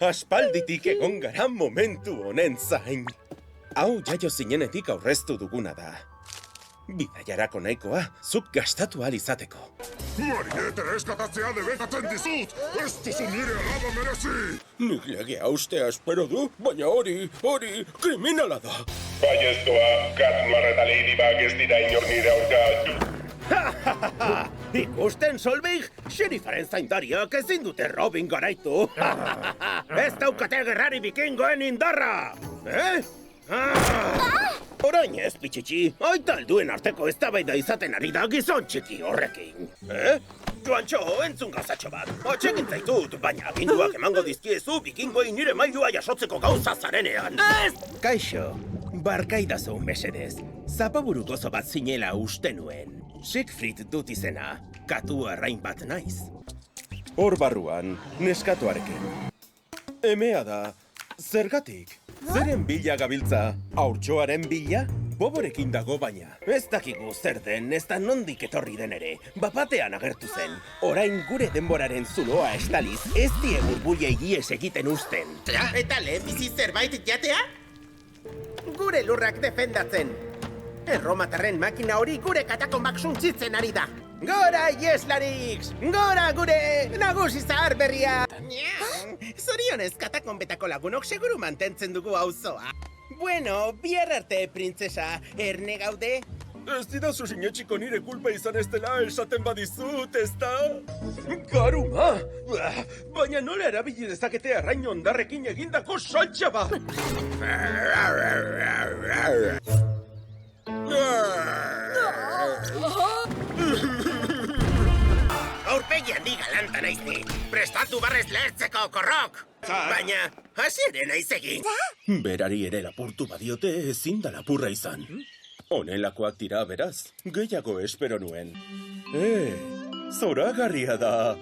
aspalditik egon gara momentu honen zain. Hau jaio zinenetik aurreztu duguna da. Bidaiarako nahikoa, zuk gastatu ahal izateko. Mariette, eskatatzea debekatzen dizut! Ez duzu nire alaba merezi! Nik legea ustea espero du, baina hori, kriminala da. Baiezkoa, Catmar eta Ladybug ez dira inor nire aurka. Ikusten, Solveig, xerifaren zaindariak ezin dute Robin garaitu. Ez daukate gerrari bikingoen indarra! Orain ez, pitxitxi, aita helduen arteko eztabaida izaten ari da gizon txiki horrekin. Joantxo, entzun gauzatxo bat. Atsegin zaitut, baina aginduak emango dizkiezu bikingoi nire mailua jasotzeko gauza zarenean. Ez! Kaixo, barkaidazu mesedez. Zapaburu gozo bat zinela uste nuen. Siegfried dut izena, katu arrain bat naiz. Hor barruan, neskatoarekin. Emea da, zergatik? Zeren bila gabiltza? Haurtxoaren bila? Boborekin dago baina. Ez dakigu zer den, ez da nondik etorri den ere. Bapatean agertu zen. Orain gure denboraren zuloa estaliz, ez die burbuiei ies egiten uzten. Eta lehenbizi zerbait jatea? Gure lurrak defendatzen. Erromatarren makina hori gure katakonbak suntzitzen ari da. Gora, Ieslariks! Gora gure nagusi zahar berria! Zorionez, katakonbetako lagunok seguru mantentzen dugu auzoa. Bueno, bihar arte, printzesa, erne gaude? Ez didazu sinetxiko nire kulpa izan ez dela esaten badizut, ez da? Garuma! Baina nola erabili dezakete arrain ondarrekin egindako saltxa ba? Aurpegi handi galanta naiz ni. Prestatu barrez lehertzeko, korrok! Baina, hasiere naiz egin. Berari ere lapurtu badiote ezin da lapurra izan. Honelakoak dira beraz, gehiago espero nuen. Zoragarria da.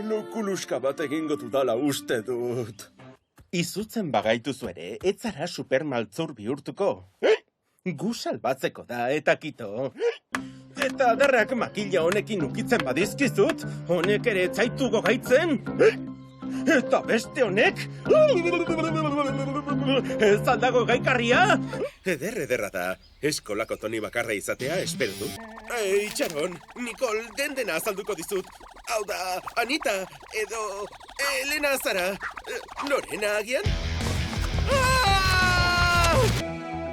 Lokuluska bat egingo dudala uste dut. Izutzen bagaituzu ere, ez zara supermaltzur bihurtuko. Gu salbatzeko da, eta kito. Eta adarrak makila honekin ukitzen badizkizut, honek ere zaitu gogaitzen. Eta beste honek? Ez aldago gaikarria? Ederra da, eskolako Toni bakarra izatea espero du. Itxaron, Nicole, dena azalduko dizut. Hau da, Anita, edo Elena zara. Lorena agian?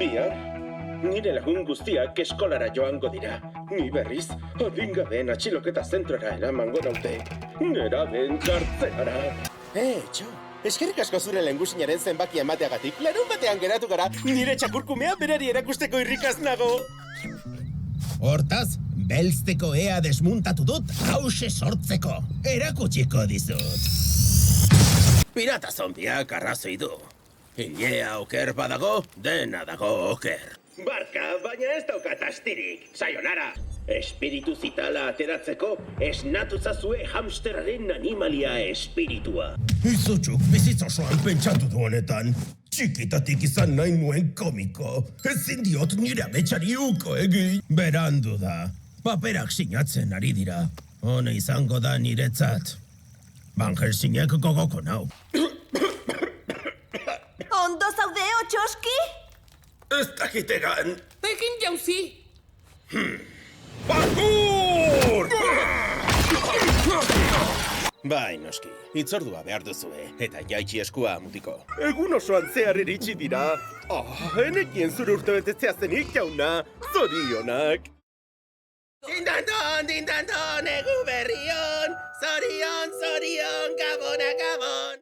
Bihar, nire lagun guztiak eskolara joango dira. Ni berriz, adingabeen atxiloketa zentrora eramango naute. Nerabeen kartzelara. Txo, eskerrik asko zure lehengusinaren zenbaki emateagatik. Larun batean geratu gara, nire txakurkumea berari erakusteko irrikaz nago. Hortaz, belzteko ea desmuntatu dut, hause sortzeko. Erakutsiko dizut. Pirata zombiak arrazoi du. Ilea oker badago, dena dago oker. Barka, baina ez daukat astirik. Sayonara! Espiritu zitala ateratzeko, esnatu zazue hamsteraren animalia espiritua. Izutsuk bizitza osoan pentsatu du honetan. Txikitatik izan nahi nuen komiko. Ezin diot nire ametsari uko egin. Berandu da. Paperak sinatzen ari dira. Hone izango da niretzat. Van Helsinek gogoko nau. Ondo zaude, Otxoski? Ez dakitegan. Egin jauzi. Parkour! Bai, noski, hitzordua behar duzue, eta jaitsi eskua mutiko. Egun osoan zehar iritsi dira. Enekien zure urtebetetzea zenik jauna, zorionak. Dindandon, egu berrion, zorion, gabona, gabon.